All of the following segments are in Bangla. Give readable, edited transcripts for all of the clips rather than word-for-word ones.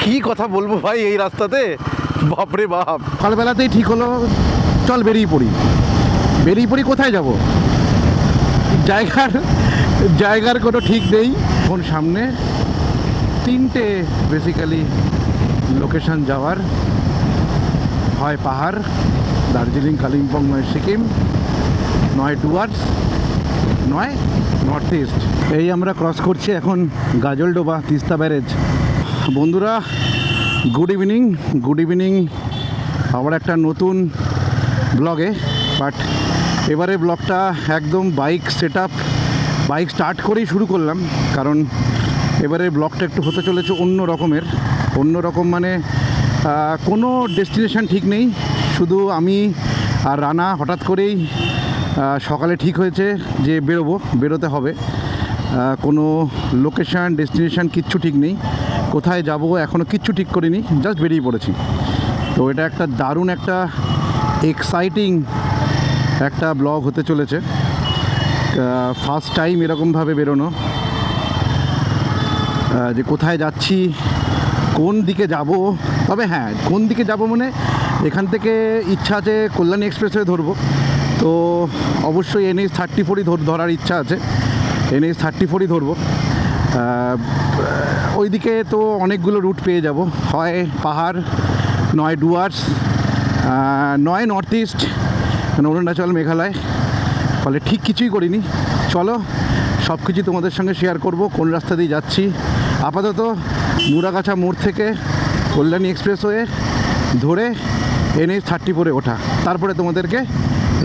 কি কথা বলবো ভাই এই রাস্তাতে, বাপরে বাপ। সকালবেলাতেই ঠিক হলো চল বেরিয়ে পড়ি কোথায় যাব, জায়গার কোনো ঠিক নেই। এখন সামনে তিনটে বেসিক্যালি লোকেশন যাওয়ার, হয় পাহাড়, দার্জিলিং, কালিম্পং, নয় সিকিম, নয় ডুয়ার্স, নয় নর্থ ইস্ট। এই আমরা ক্রস করছি এখন গাজলডোবা তিস্তা ব্যারেজ। বন্ধুরা গুড ইভিনিং আবার একটা নতুন ব্লগে। বাট এবারে ব্লগটা একদম বাইক স্টার্ট করেই শুরু করলাম, কারণ এবারে ব্লগটা একটু হতে চলেছে অন্য রকম মানে কোনো ডেস্টিনেশন ঠিক নেই, শুধু আমি আর রানা হঠাৎ করেই সকালে ঠিক হয়েছে যে বেরোতে হবে। কোনো লোকেশান ডেস্টিনেশন কিচ্ছু ঠিক নেই, কোথায় যাব এখনও কিচ্ছু ঠিক করিনি, জাস্ট বেরিয়ে পড়েছি। তো এটা একটা দারুণ একটা এক্সাইটিং একটা ব্লগ হতে চলেছে। ফার্স্ট টাইম এরকমভাবে বেরোনো, যে কোথায় যাচ্ছি, কোন দিকে যাব। তবে হ্যাঁ, কোন দিকে যাব মানে এখান থেকে ইচ্ছা আছে কল্যাণী এক্সপ্রেসওয়ে ধরবো, তো অবশ্যই NH-34ই ধরার ইচ্ছা আছে, NH-34ই ধরবো। ওইদিকে তো অনেকগুলো রুট পেয়ে যাব, হয় পাহাড়, নয় ডুয়ার্স, নয় নর্থ ইস্ট, মানে অরুণাচল, মেঘালয়। ফলে ঠিক কিছুই করিনি, চলো সব কিছু তোমাদের সঙ্গে শেয়ার করব, কোন রাস্তা দিয়ে যাচ্ছি। আপাতত মুরাগাছা মোড় থেকে কল্যাণী এক্সপ্রেসওয়ে ধরে NH-34-এ ওঠা, তারপরে তোমাদেরকে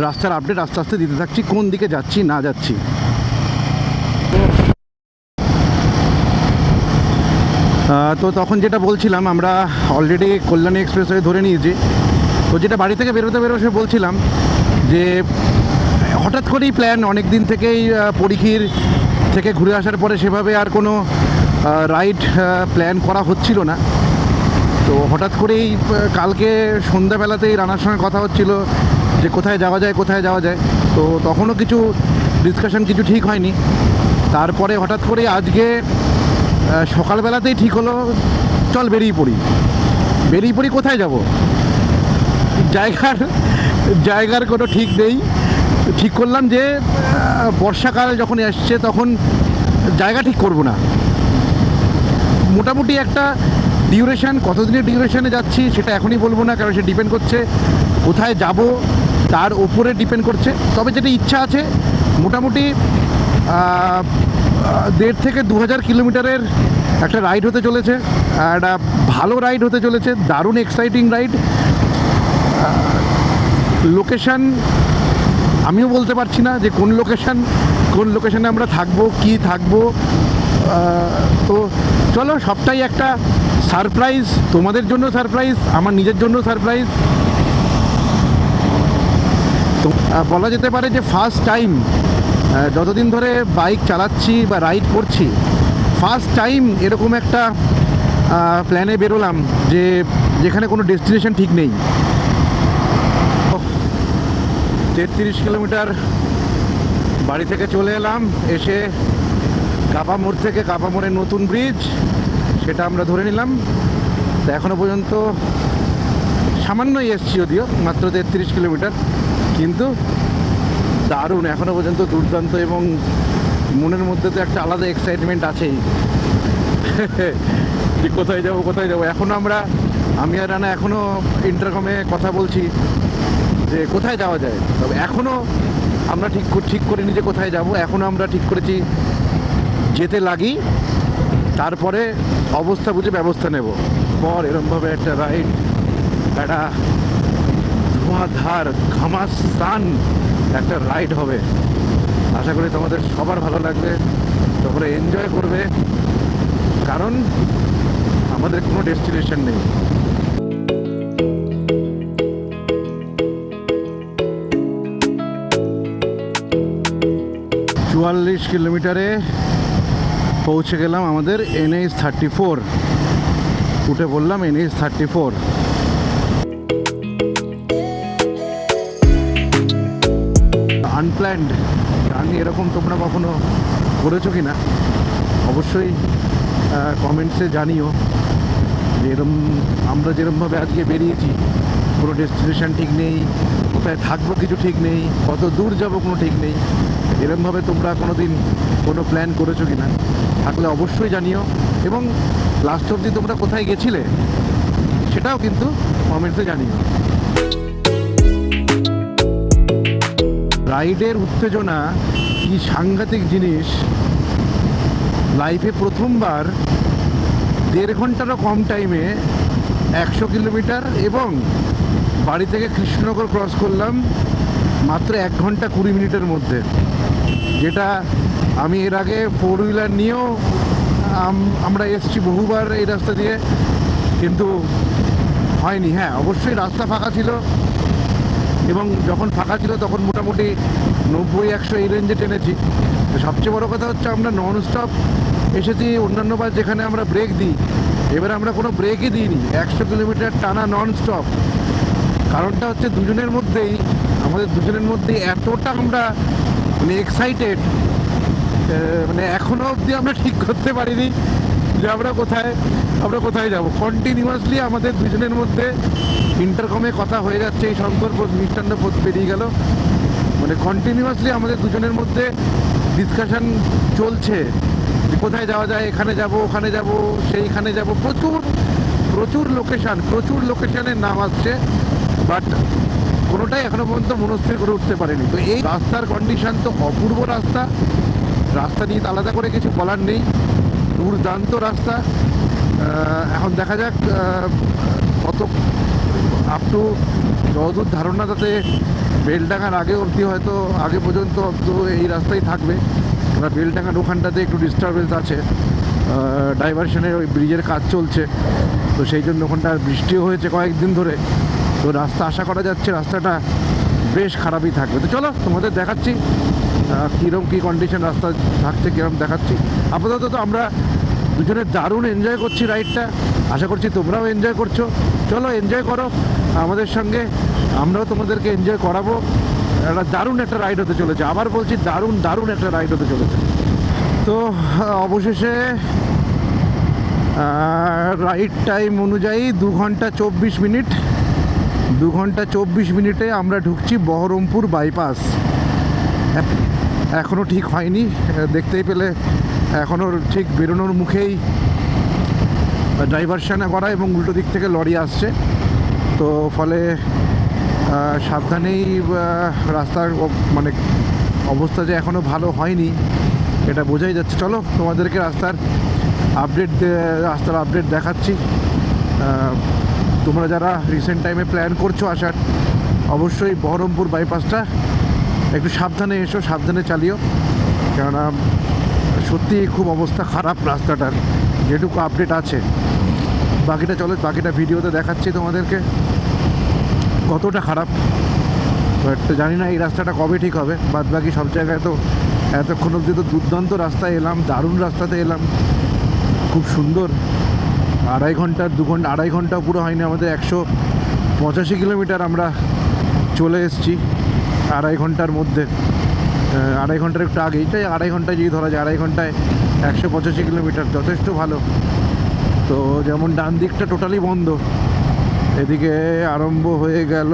রাস্তার আপডেট আস্তে আস্তে দিতে থাকছি, কোন দিকে যাচ্ছি না যাচ্ছি। তো তখন যেটা বলছিলাম, আমরা অলরেডি কল্যাণী এক্সপ্রেসওয়ে ধরে নিয়েছি। তো যেটা বাড়ি থেকে বেরোতে বলছিলাম যে হঠাৎ করেই প্ল্যান, অনেক দিন থেকেই পরীক্ষির থেকে ঘুরে আসার পরে সেভাবে আর কোনো রাইড প্ল্যান করা হচ্ছিল না। তো হঠাৎ করেই কালকে সন্ধ্যাবেলাতেই রানার সঙ্গে কথা হচ্ছিল যে কোথায় যাওয়া যায়। তো তখনও কিছু ডিসকাশন কিছু ঠিক হয়নি। তারপরে হঠাৎ করে আজকে সকালবেলাতেই ঠিক হলো চল বেরিয়ে পড়ি কোথায় যাব, জায়গার কোনো ঠিক নেই। ঠিক করলাম যে বর্ষাকাল যখন আসছে তখন জায়গা ঠিক করব না, মোটামুটি একটা ডিউরেশন, কতদিনের ডিউরেশনে যাচ্ছি সেটা এখনই বলবো না, কারণ সে ডিপেন্ড করছে কোথায় যাব তার ওপরে ডিপেন্ড করছে। তবে যেটা ইচ্ছা আছে মোটামুটি 1.5 থেকে 2,000 কিলোমিটারের একটা রাইড হতে চলেছে, একটা ভালো রাইড হতে চলেছে, দারুণ এক্সাইটিং রাইড। লোকেশান আমিও বলতে পারছি না যে কোন লোকেশানে আমরা থাকবো। তো চলো, সবটাই একটা সারপ্রাইজ, তোমাদের জন্য সারপ্রাইজ, আমার নিজের জন্য সারপ্রাইজ। তো বলা যেতে পারে যে ফার্স্ট টাইম, যতদিন ধরে বাইক চালাচ্ছি বা রাইড করছি, ফার্স্ট টাইম এরকম একটা প্ল্যানে বেরোলাম যেখানে কোনো ডেস্টিনেশন ঠিক নেই। 33 কিলোমিটার বাড়ি থেকে চলে এলাম, এসে কাপা মোড় থেকে কাপা মোড়ের নতুন ব্রিজ সেটা আমরা ধরে নিলাম। তো এখনও পর্যন্ত সামান্যই এসছি, যদিও মাত্র 33 কিলোমিটার, কিন্তু দারুণ, এখনও পর্যন্ত দুর্দান্ত, এবং মনের মধ্যে তো একটা আলাদা এক্সাইটমেন্ট আছেই যে কোথায় যাবো। এখনও আমি আর রানা এখনও ইন্টারকমে কথা বলছি যে কোথায় যাওয়া যায়। তবে এখনও আমরা ঠিক করিনি যে কোথায় যাব, এখনও আমরা ঠিক করেছি যেতে লাগি, তারপরে অবস্থা বুঝে ব্যবস্থা নেব। পর এরমভাবে একটা রাইড, একটা ধোঁয়াধার ঘামাসান একটা রাইড হবে। আশা করি তোমাদের সবার ভালো লাগবে, তোমরা এনজয় করবে, কারণ আমাদের কোনো ডেস্টিনেশন নেই। 44 কিলোমিটারে পৌঁছে গেলাম আমাদের NH-34, উঠে পড়লাম NH-34। আনপ্ল্যান্ড জার্নি এরকম তোমরা কখনো করেছো কি না অবশ্যই কমেন্টসে জানিও। যেরম আমরা যেরমভাবে আজকে বেরিয়েছি, কোনো ডেস্টিনেশন ঠিক নেই, কোথায় থাকবো কিছু ঠিক নেই, কত দূর যাব কোনো ঠিক নেই। এরমভাবে তোমরা কোনো দিন কোনো প্ল্যান করেছো কি না, থাকলে অবশ্যই জানিও। এবং লাস্ট অবধি তোমরা কোথায় গেছিলে সেটাও কিন্তু কমেন্টসে জানিও। রাইডের উত্তেজনা কি সাংঘাতিক জিনিস। লাইফে প্রথমবার 1.5 ঘন্টারও কম টাইমে 100 কিলোমিটার এবং বাড়ি থেকে কৃষ্ণনগর ক্রস করলাম মাত্র 1 ঘন্টা 20 মিনিটের মধ্যে। যেটা আমি এর আগে 4 হুইলার নিয়েও আমরা এসছি বহুবার এই রাস্তা দিয়ে, কিন্তু হয়নি। হ্যাঁ, অবশ্যই রাস্তা ফাঁকা ছিল, এবং যখন ফাঁকা ছিল তখন মোটামুটি 90-100 এই রেঞ্জে টেনেছি। সবচেয়ে বড় কথা হচ্ছে আমরা নন স্টপ এসেছি। অন্যান্যবার যেখানে আমরা ব্রেক দিই, এবার আমরা কোনো ব্রেকই দিইনি, 100 কিলোমিটার টানা নন স্টপ। কারণটা হচ্ছে দুজনের মধ্যেই, আমাদের দুজনের মধ্যেই এতটা আমরা মানে এক্সাইটেড, মানে এখনও অবধি আমরা ঠিক করতে পারিনি যে আমরা কোথায় যাব। কন্টিনিউয়াসলি আমাদের দুজনের মধ্যে ইন্টারকমে কথা হয়ে যাচ্ছে। এই শঙ্কর মিষ্টান্ন বেরিয়ে গেল, মানে কন্টিনিউয়াসলি আমাদের দুজনের মধ্যে ডিসকাশন চলছে যে কোথায় যাওয়া যায়, এখানে যাব, ওখানে যাব, সেইখানে যাব। প্রচুর লোকেশনের নাম আসছে, বাট কোনোটাই এখনো পর্যন্ত মনস্থির করে উঠতে পারেনি। তো এই রাস্তার কন্ডিশন তো অপূর্ব। রাস্তা নিয়ে আলাদা করে কিছু বলার নেই, দুর্দান্ত রাস্তা। এখন দেখা যাক কত আপ টু যতদূর ধারণা, তাতে বেলডাঙ্গার আগে অবধি হয়তো আগে পর্যন্ত এই রাস্তাই থাকবে। এবার বেলডাঙ্গার ওখানটাতে একটু ডিস্টারবেন্স আছে, ডাইভারশনের ওই ব্রিজের কাজ চলছে, তো সেই জন্য ওখানটা বৃষ্টিও হয়েছে কয়েকদিন ধরে। তো রাস্তা আশা করা যাচ্ছে রাস্তাটা বেশ খারাপই থাকবে। তো চলো তোমাদের দেখাচ্ছি কীরকম কী কন্ডিশন রাস্তা থাকছে, কীরকম দেখাচ্ছি। আপাতত তো আমরা দুজনে দারুণ এনজয় করছি রাইডটা, আশা করছি তোমরাও এনজয় করছো। চলো এনজয় করো আমাদের সঙ্গে, আমরাও তোমাদেরকে এনজয় করাবো। দারুণ একটা রাইড হতে চলেছে, আবার বলছি দারুণ একটা রাইড হতে চলেছে। তো অবশেষে রাইড টাইম অনুযায়ী 2 ঘন্টা 24 মিনিট, 2 ঘন্টা 24 মিনিটে আমরা ঢুকছি বহরমপুর বাইপাস। এখনও ঠিক হয়নি, দেখতেই পেলে এখনও ঠিক বেরোনোর মুখেই ডাইভারশান করা এবং উল্টো দিক থেকে লরি আসছে। তো ফলে সাবধানেই রাস্তার মানে অবস্থা যে এখনও ভালো হয়নি এটা বোঝাই যাচ্ছে। চলো তোমাদেরকে রাস্তার আপডেট দেখাচ্ছি। তোমরা যারা রিসেন্ট টাইমে প্ল্যান করছো আসার, অবশ্যই বহরমপুর বাইপাসটা একটু সাবধানে এসো, সাবধানে চালিও, কেননা সত্যি খুব অবস্থা খারাপ রাস্তাটার, যেটুকু আপডেট আছে। বাকিটা ভিডিওতে দেখাচ্ছি তোমাদেরকে কতটা খারাপ। বাট জানি না এই রাস্তাটা কবে ঠিক হবে। বাকি সব জায়গায় তো এতক্ষণ অবধি তো দুর্দান্ত রাস্তায় এলাম, দারুণ রাস্তাতে এলাম, খুব সুন্দর। 2.5 ঘন্টাও পুরো হয়নি আমাদের, 185 কিলোমিটার আমরা চলে এসেছি 2.5 ঘন্টার মধ্যে। 2.5 ঘন্টার একটু আগে, এইটাই 2.5 ঘন্টায় যদি ধরা যায়, 2.5 ঘন্টায় 185 কিলোমিটার যথেষ্ট ভালো। তো যেমন ডান দিকটা টোটালি বন্ধ, এদিকে আরম্ভ হয়ে গেল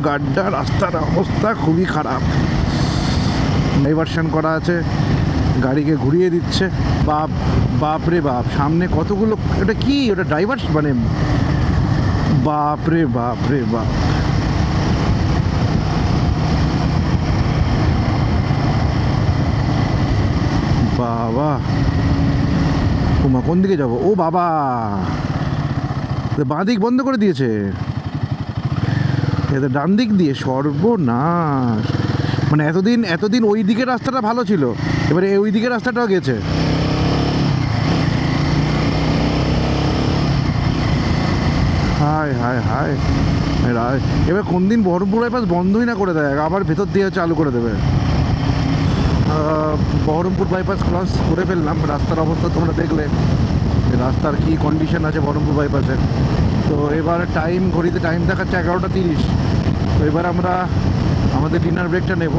গাড্ডা। রাস্তার অবস্থা খুবই খারাপ, ডাইভারশন করা আছে, গাড়িকে ঘুরিয়ে দিচ্ছে। বাপ রে বাপ, সামনে কতগুলো, এটা কি, ওটা ড্রাইভার মানে বাপ রে বাপ। বাবা, ওমা কোন দিকে যাবো? ও বাবা, বাঁ দিক বন্ধ করে দিয়েছে, এদের ডান দিক দিয়ে, সর্বনাশ। মানে এতদিন ওই দিকের রাস্তাটা ভালো ছিল, এবারে ওই দিকের রাস্তাটাও গেছে। হায় হায় হায়, এবার কোন দিন বহরমপুর বাইপাস বন্ধই না করে দেয়, আবার ভেতর দিয়ে চালু করে দেবে। বহরমপুর বাইপাস ক্রস করে ফেললাম। রাস্তার অবস্থা তোমরা দেখলে, রাস্তার কি কন্ডিশন আছে বহরমপুর বাইপাসের। তো এবার ঘড়িতে টাইম দেখাচ্ছে 11:30। তো এবার আমরা আমাদের ডিনার ব্রেকটা নেব।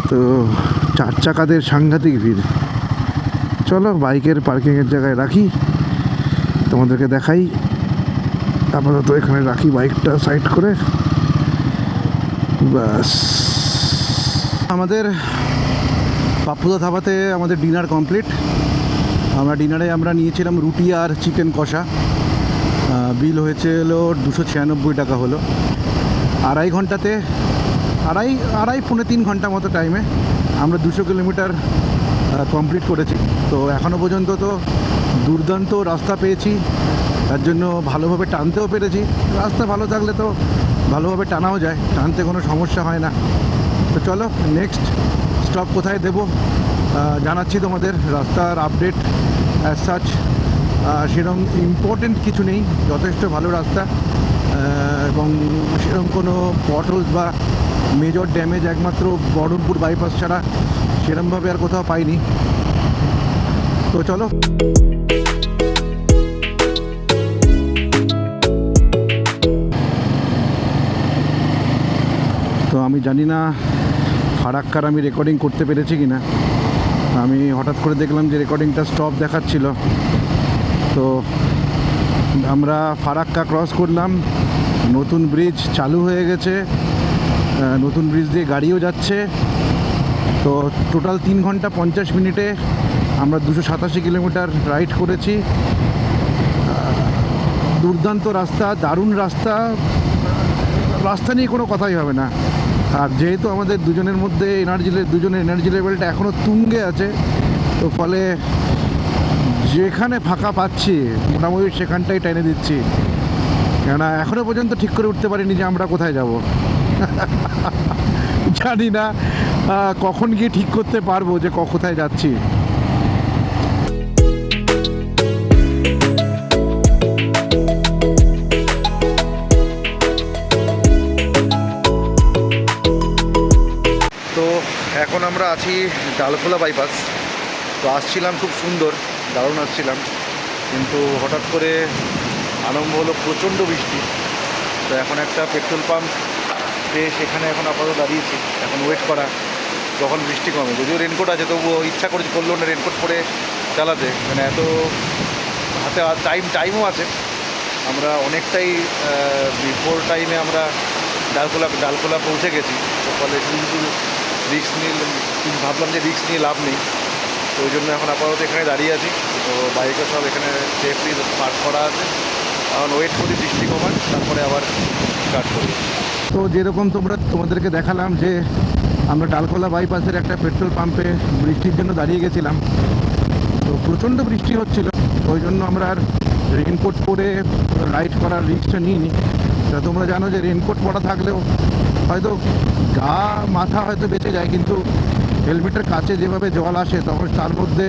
তো তো চার চাকাদের সাংঘাতিক ভিড়। চলো বাইকের পার্কিংয়ের জায়গায় রাখি, তোমাদেরকে দেখাই। আপাতত এখানে রাখি বাইকটা সাইড করে। ব্যাস, আমাদের পাপ্পুদা ধাবাতে আমাদের ডিনার কমপ্লিট। ডিনারে আমরা নিয়েছিলাম রুটি আর চিকেন কষা। বিল হয়েছে হলো 296 টাকা হলো। আড়াই ঘন্টাতে আড়াই পৌনে 3 ঘন্টা মতো টাইমে আমরা 200 কিলোমিটার কমপ্লিট করেছি। তো এখনও পর্যন্ত তো দুর্দান্ত রাস্তা পেয়েছি, তার জন্য ভালোভাবে টানতেও পেরেছি। রাস্তা ভালো থাকলে তো ভালোভাবে টানাও যায়, টানতে কোনো সমস্যা হয় না। তো চলো নেক্সট স্টপ কোথায় দেবো জানাচ্ছি তোমাদের। রাস্তার আপডেট অ্যাজ সাচ সেরকম ইম্পর্টেন্ট কিছু নেই, যথেষ্ট ভালো রাস্তা এবং সেরকম কোনো পটলস বা মেজর ড্যামেজ একমাত্র বহরমপুর বাইপাস ছাড়া সেরকমভাবে আর কোথাও পাইনি। তো চলো। তো আমি জানি না ফারাক্কার আমি রেকর্ডিং করতে পেরেছি কি না। আমি হঠাৎ করে দেখলাম যে রেকর্ডিংটা স্টপ দেখাচ্ছিল। তো আমরা ফারাক্কা ক্রস করলাম, নতুন ব্রিজ চালু হয়ে গেছে, নতুন ব্রিজ দিয়ে গাড়িও যাচ্ছে। তো টোটাল 3 ঘন্টা 50 মিনিটে আমরা 287 কিলোমিটার রাইড করেছি। দুর্দান্ত রাস্তা, দারুণ রাস্তা, রাস্তা নিয়ে কোনো কথাই হবে না। আর যেহেতু আমাদের দুজনের মধ্যে দুজনের এনার্জি লেভেলটা এখনও তুঙ্গে আছে, তো ফলে যেখানে ফাঁকা পাচ্ছি মোটামুটি সেখানটাই টেনে দিচ্ছি। কেননা এখনও পর্যন্ত ঠিক করে উঠতে পারিনি যে আমরা কোথায় যাব। জানি না কখন গিয়ে ঠিক করতে পারবো যে কোথায় যাচ্ছি। তো এখন আমরা আছি ডালখোলা বাইপাস। তো আসছিলাম খুব সুন্দর, দারুণ আসছিলাম, কিন্তু হঠাৎ করে আরম্ভ হলো প্রচণ্ড বৃষ্টি। তো এখন একটা পেট্রোল পাম্প পেয়ে সেখানে এখন আপাতত দাঁড়িয়েছি, এখন ওয়েট করা যখন বৃষ্টি কমে। যদিও রেনকোট আছে তবুও ইচ্ছা করলো না রেনকোট পরে চালাতে, মানে এত হাতে টাইমও আছে। আমরা অনেকটাই বিফোর টাইমে আমরা ডালখোলা পৌঁছে গেছি। তো ফলে শুধু রিস্ক ভাবলাম যে রিস্ক নিয়ে লাভ নেই। তো ওই জন্য এখন আপাতত এখানে দাঁড়িয়ে আছি। তো বাইকও সব এখানে সেফলি পার্ক করা আছে, এখন ওয়েট করি বৃষ্টি কমার, তারপরে আবার স্টার্ট করি। তো যেরকম তোমাদেরকে দেখালাম যে আমরা ডালখোলা বাইপাসের একটা পেট্রোল পাম্পে বৃষ্টির জন্য দাঁড়িয়ে গেছিলাম। তো প্রচণ্ড বৃষ্টি হচ্ছিল, ওই জন্য আমরা আর রেনকোট পরে রাইড করার রিস্কটা নিইনি। তা তোমরা জানো যে রেনকোট পরা থাকলেও হয়তো গা মাথা হয়তো বেঁচে যায়, কিন্তু হেলমেটের কাছে যেভাবে জল আসে তখন তার মধ্যে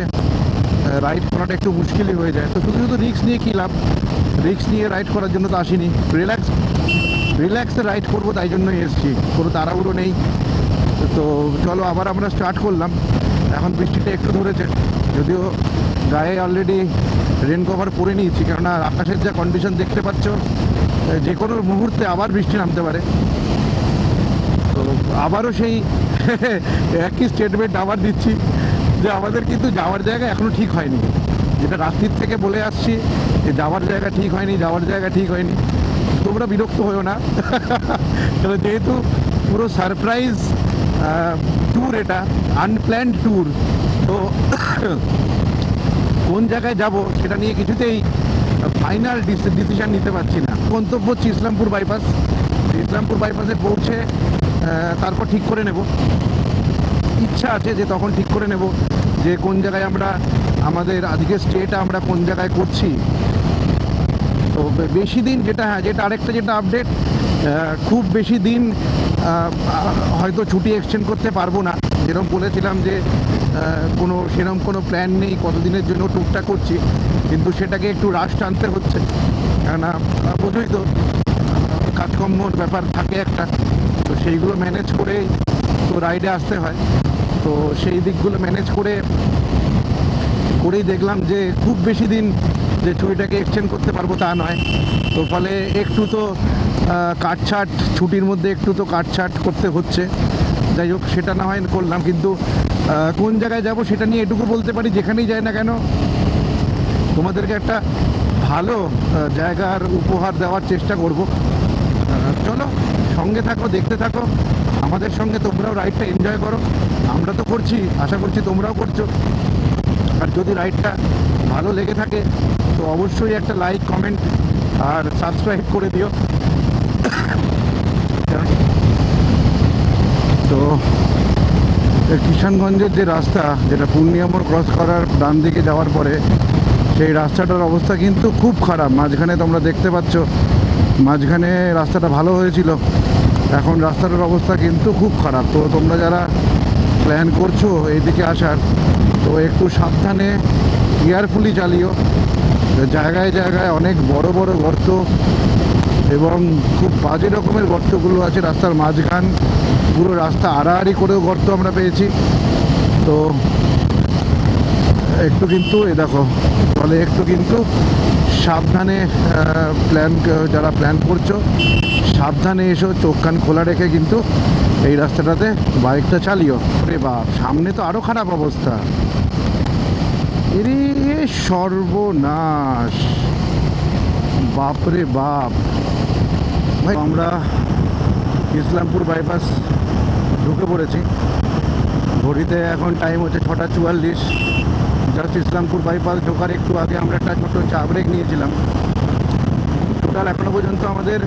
রাইড করাটা একটু মুশকিলই হয়ে যায়। তো শুধু রিস্ক নিয়ে কী লাভ, রিস্ক নিয়ে রাইড করার জন্য তো আসিনি, রিল্যাক্সে রাইড করবো তাই জন্যই এসেছি, কোনো তাড়াহুড়ো নেই। তো চলো আবার আমরা স্টার্ট করলাম। এখন বৃষ্টিটা একটু ধরেছে, যদিও গায়ে অলরেডি রেন কভার পরে নিয়েছি, কেননা আকাশের যা কন্ডিশন দেখতে পাচ্ছ, যে কোনো মুহূর্তে আবার বৃষ্টি নামতে পারে। তো আবারও সেই একই স্টেটমেন্ট আবার দিচ্ছি যে আমাদের কিন্তু যাওয়ার জায়গা এখনও ঠিক হয়নি। যেটা রাত্রির থেকে বলে আসছি যে যাওয়ার জায়গা ঠিক হয়নি। তোমরা বিরক্ত হয়েও না, যেহেতু পুরো সারপ্রাইজ ট্যুর, এটা আনপ্ল্যান্ড ট্যুর। তো কোন জায়গায় যাব সেটা নিয়ে কিছুতেই ফাইনাল ডিসিশন নিতে পারছি না। গন্তব্য হচ্ছে ইসলামপুর বাইপাসে পৌঁছে তারপর ঠিক করে নেব। ইচ্ছা আছে যে তখন ঠিক করে নেব যে কোন জায়গায় আমরা আমাদের আজকে স্টেটা আমরা কোন জায়গায় করছি। তো বেশি দিন যেটা আরেকটা আপডেট, খুব বেশি দিন হয়তো ছুটি এক্সটেন্ড করতে পারবো না। যেরকম বলেছিলাম যে সেরকম কোনো প্ল্যান নেই কতদিনের জন্য ট্যুরটা করছি, কিন্তু সেটাকে একটু রাশ টানতে হচ্ছে, কেননা বোঝোই তো কাজকর্মর ব্যাপার থাকে একটা। তো সেইগুলো ম্যানেজ করে তো রাইডে আসতে হয়। তো সেই দিকগুলো ম্যানেজ করেই দেখলাম যে খুব বেশি দিন যে ছুটিটাকে এক্সটেন্ড করতে পারবো তা নয়। তো ফলে একটু তো কাটছাট ছুটির মধ্যে একটু তো কাটছাট করতে হচ্ছে। যাই হোক, সেটা না হয় করলাম, কিন্তু কোন জায়গায় যাব সেটা নিয়ে এটুকু বলতে পারি, যেখানেই যাই না কেন তোমাদেরকে একটা ভালো জায়গার উপহার দেওয়ার চেষ্টা করব। চলো সঙ্গে থাকো, দেখতে থাকো, আমাদের সঙ্গে তোমরাও রাইডটা এনজয় করো। আমরা তো করছি, আশা করছি তোমরাও করছো। আর যদি রাইডটা ভালো লেগে থাকে তো অবশ্যই একটা লাইক, কমেন্ট আর সাবস্ক্রাইব করে দিও। তো কিষানগঞ্জের যে রাস্তা, যেটা পূর্ণিয়া মোড় ক্রস করার ডান দিকে যাওয়ার পরে, সেই রাস্তাটার অবস্থা কিন্তু খুব খারাপ। মাঝখানে তোমরা দেখতে পাচ্ছ, মাঝখানে রাস্তাটা ভালো হয়েছিল, এখন রাস্তাটার অবস্থা কিন্তু খুব খারাপ। তো তোমরা যারা প্ল্যান করছো এইদিকে আসার, তো একটু সাবধানে কেয়ারফুলি চালিও। জায়গায় জায়গায় অনেক বড় বড় গর্ত এবং খুব বাজে রকমের গর্তগুলো আছে রাস্তার মাঝখান, পুরো রাস্তা আড়াআড়ি করেও গর্ত আমরা পেয়েছি। তো একটু কিন্তু দেখো, ফলে একটু কিন্তু সাবধানে যারা প্ল্যান করছো সাবধানে এসো, চোখ কান খোলা রেখে কিন্তু এই রাস্তাটাতে বাইকটা চালিও। রে বাপ, সামনে তো আরও খারাপ অবস্থা। এরে সর্বনাশ, বাপরে বাপ। ভাই আমরা ইসলামপুর বাইপাস ঢুকে পড়েছি। ঘড়িতে এখন টাইম হচ্ছে 6:44। জাস্ট ইসলামপুর বাইপাস ঢোকার একটু আগে আমরা একটা ছোটো চা ব্রেক নিয়েছিলাম। টোটাল এখনও পর্যন্ত আমাদের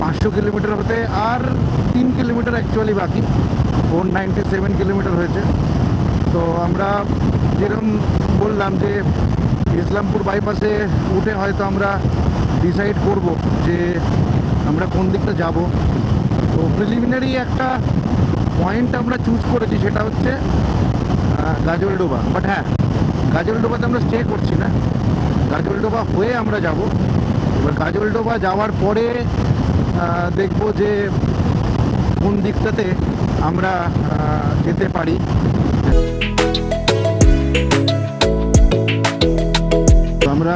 500 কিলোমিটার হতে আর 3 কিলোমিটার অ্যাকচুয়ালি বাকি, 497 কিলোমিটার হয়েছে। তো আমরা যেরকম বললাম যে ইসলামপুর বাইপাসে উঠে হয়তো আমরা ডিসাইড করব যে আমরা কোন দিকটা যাব। তো প্রিলিমিনারি একটা পয়েন্ট আমরা চুজ করেছি, সেটা হচ্ছে গাজলডোবা। বাট হ্যাঁ, গাজলডোবাতে আমরা স্টে করছি না, গাজলডোবা হয়ে আমরা যাব। এবার গাজলডোবা যাওয়ার পরে দেখব যে কোন দিকটাতে আমরা যেতে পারি। আমরা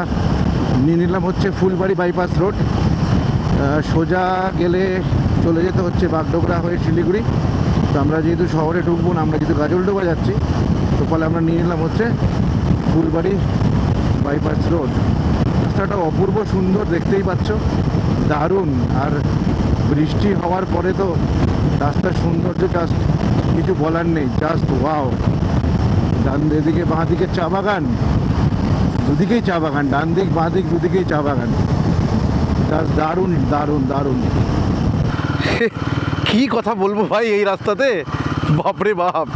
নিয়ে নিলাম হচ্ছে ফুলবাড়ি বাইপাস রোড। সোজা গেলে চলে যেতে হচ্ছে বাগডোগরা হয়ে শিলিগুড়ি। তো আমরা যেহেতু শহরে ঢুকবো না, আমরা যেহেতু গাজলডোবা যাচ্ছি, তো ফলে আমরা নিয়ে নিলাম হচ্ছে ফুলবাড়ি বাইপাস রোড। রাস্তাটা অপূর্ব সুন্দর, দেখতেই পাচ্ছ, দারুণ। আর বৃষ্টি হওয়ার পরে তো রাস্তার সৌন্দর্য জাস্ট কিছু বলার নেই, জাস্ট ওয়াও। ডান এদিকে বাঁ দিকে চা বাগান, দুদিকেই চা বাগান, ডান দিক বাঁ দিক দুদিকেই চা বাগান, জাস্ট দারুণ দারুণ দারুণ। কি কথা বলবো ভাই এই রাস্তাতে, বাপরে বাপ।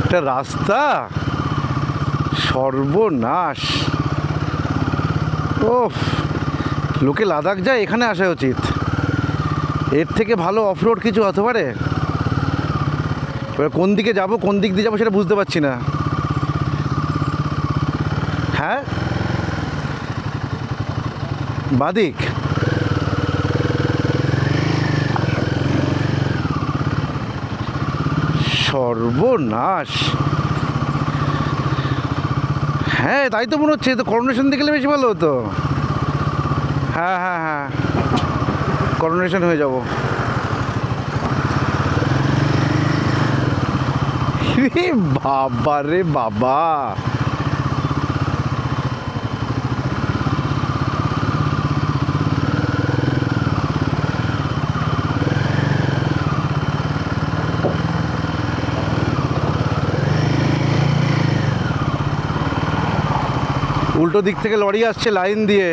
এটা রাস্তা সর্বনাশ। ও, লোকে লাদাখ যায়, এখানে আসা উচিত। এর থেকে ভালো অফরোড কিছু হতে পারে? এবার কোন দিকে যাব, কোন দিক দিয়ে যাবো সেটা বুঝতে পারছি না। হ্যাঁ, বাদিক। সর্বনাশ। হ্যাঁ তাই তো মনে হচ্ছে, তো করোনেশন দিয়ে গেলে বেশি ভালো হতো। হ্যাঁ হ্যাঁ হ্যাঁ, করোনেশন হয়ে যাব। রে বাবা রে বাবা, উল্টো দিক থেকে লরি আসছে লাইন দিয়ে।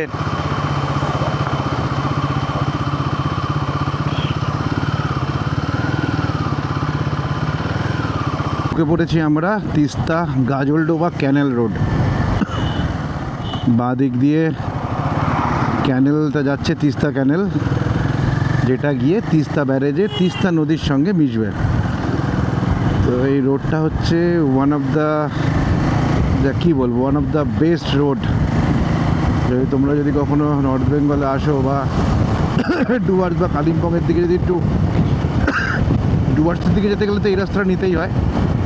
ঢুকে পড়েছি আমরা তিস্তা গাজলডোবা ক্যানেল রোড। বাঁ দিক দিয়ে ক্যানেলটা যাচ্ছে, তিস্তা ক্যানেল, যেটা গিয়ে তিস্তা ব্যারেজে তিস্তা নদীর সঙ্গে মিশবে। তো এই রোডটা হচ্ছে ওয়ান অফ দ্য, কী বলবো, one of the best road. যদি তোমরা যদি কখনো নর্থ বেঙ্গলে আসো বা ডুয়ার্স বা কালিম্পংয়ের দিকে যদি একটু, ডুয়ার্সের দিকে যেতে গেলে তো এই রাস্তাটা নিতেই হয়।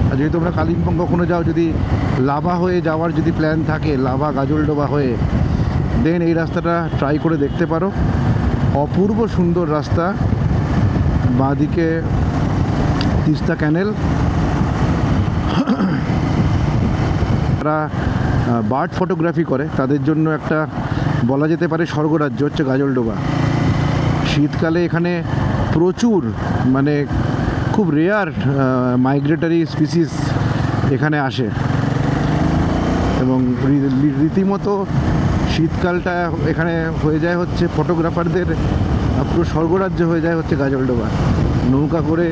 আর যদি তোমরা কালিম্পং কখনো যাও, যদি লাভা হয়ে যাওয়ার যদি প্ল্যান থাকে, লাভা গাজলডোবা হয়ে, দেন এই রাস্তাটা ট্রাই করে দেখতে পারো। অপূর্ব সুন্দর রাস্তা, বাঁদিকে তিস্তা ক্যানেল। যারা বার্ড ফটোগ্রাফি করে তাদের জন্য একটা বলা যেতে পারে স্বর্গরাজ্য হচ্ছে গাজলডোবা। শীতকালে এখানে প্রচুর মানে খুব রেয়ার মাইগ্রেটরি স্পিসিস এখানে আসে এবং রীতিমতো শীতকালটা এখানে হয়ে যায় হচ্ছে ফটোগ্রাফারদের পুরো স্বর্গরাজ্য হয়ে যায় হচ্ছে গাজলডোবা। নৌকা করে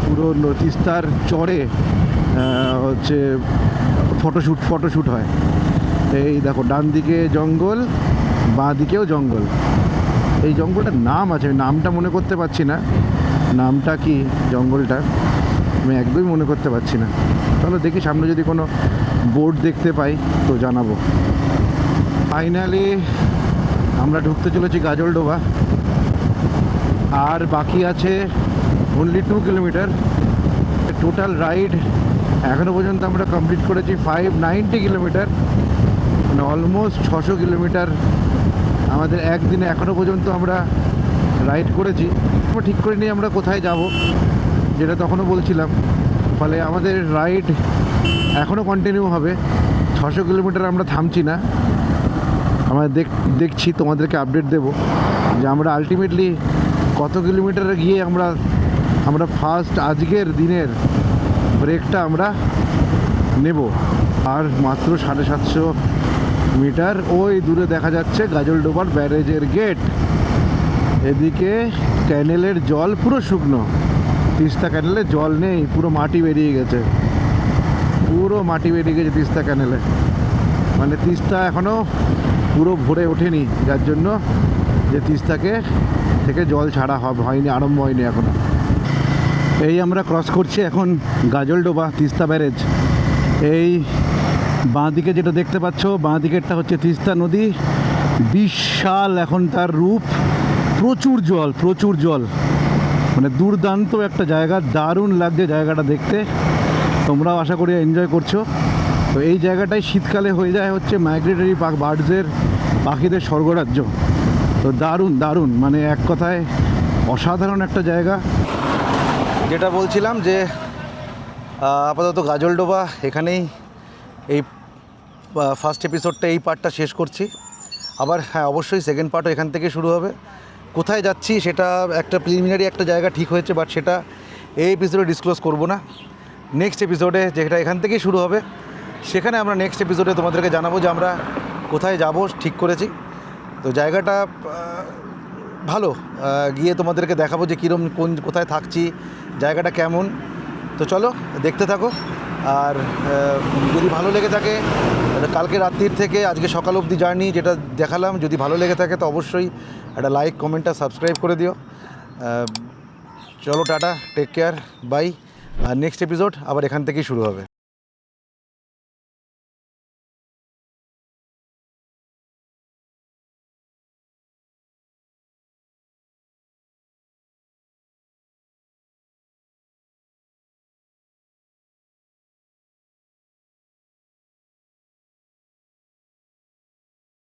পুরো তিস্তার চরে হচ্ছে ফটোশ্যুট হয়। এই দেখো ডান দিকে জঙ্গল, বাঁ দিকেও জঙ্গল। এই জঙ্গলটার নাম আছে, আমি নামটা মনে করতে পারছি না, নামটা কি জঙ্গলটা আমি একদমই মনে করতে পারছি না। চলো দেখি সামনে যদি কোনো বোর্ড দেখতে পাই তো জানাবো। ফাইনালি আমরা ঢুকতে চলেছি গাজলডোবা, আর বাকি আছে অনলি 2 কিলোমিটার। টোটাল রাইড এখনও পর্যন্ত আমরা কমপ্লিট করেছি 590 কিলোমিটার, মানে অলমোস্ট 600 কিলোমিটার আমাদের একদিনে এখনও পর্যন্ত আমরা রাইড করেছি। আমরা ঠিক করে নিয়ে আমরা কোথায় যাব, যেটা তখনও বলছিলাম। ফলে আমাদের রাইড এখনও কন্টিনিউ হবে। 600 কিলোমিটার আমরা থামছি না, আমরা দেখছি, তোমাদেরকে আপডেট দেব যে আমরা আলটিমেটলি কত কিলোমিটারে গিয়ে আমরা ফার্স্ট আজকের দিনের ব্রেকটা আমরা নেব। আর মাত্র 750 মিটার ওই দূরে দেখা যাচ্ছে গাজলডোবার ব্যারেজের গেট। এদিকে ক্যানেলের জল পুরো শুকনো, তিস্তা ক্যানেলে জল নেই, পুরো মাটি বেরিয়ে গেছে, তিস্তা ক্যানেলে। মানে তিস্তা এখনও পুরো ভরে ওঠেনি, যার জন্য যে তিস্তাকে থেকে জল ছাড়া হয়নি, আরম্ভ হয়নি এখনও। এই আমরা ক্রস করছি এখন গাজলডোবা তিস্তা ব্যারেজ। এই বাঁ দিকে যেটা দেখতে পাচ্ছ, বাঁ দিকেরটা হচ্ছে তিস্তা নদী, বিশাল এখন তার রূপ, প্রচুর জল, মানে দুর্দান্ত একটা জায়গা, দারুণ লাগছে জায়গাটা দেখতে। তোমরাও আশা করি এনজয় করছো। তো এই জায়গাটাই শীতকালে হয়ে যায় হচ্ছে মাইগ্রেটরি বার্ডসের, পাখিদের স্বর্গরাজ্য। তো দারুণ, মানে এক কথায় অসাধারণ একটা জায়গা। যেটা বলছিলাম যে আপাতত গাজলডোবা এখানেই এই ফার্স্ট এপিসোডটা, এই পার্টটা শেষ করছি। আবার হ্যাঁ, অবশ্যই সেকেন্ড পার্টও এখান থেকে শুরু হবে। কোথায় যাচ্ছি সেটা একটা প্রিলিমিনারি একটা জায়গা ঠিক হয়েছে, বাট সেটা এই এপিসোডে ডিসক্লোজ করব না। নেক্সট এপিসোডে যেটা এখান থেকেই শুরু হবে, সেখানে আমরা নেক্সট এপিসোডে তোমাদেরকে জানাবো যে আমরা কোথায় যাব ঠিক করেছি। তো জায়গাটা ভালো, গিয়ে তোমাদেরকে দেখাবো যে কীরকম কোথায় থাকছি, জায়গাটা কেমন। তো চলো দেখতে থাকো। আর যদি ভালো লেগে থাকে, কালকে রাত্রির থেকে আজকে সকাল অবধি জার্নি যেটা দেখালাম, যদি ভালো লেগে থাকে তো অবশ্যই একটা লাইক, কমেন্ট আর সাবস্ক্রাইব করে দিও। চলো টাটা, টেক কেয়ার, বাই। আর নেক্সট এপিসোড আবার এখান থেকেই শুরু হবে।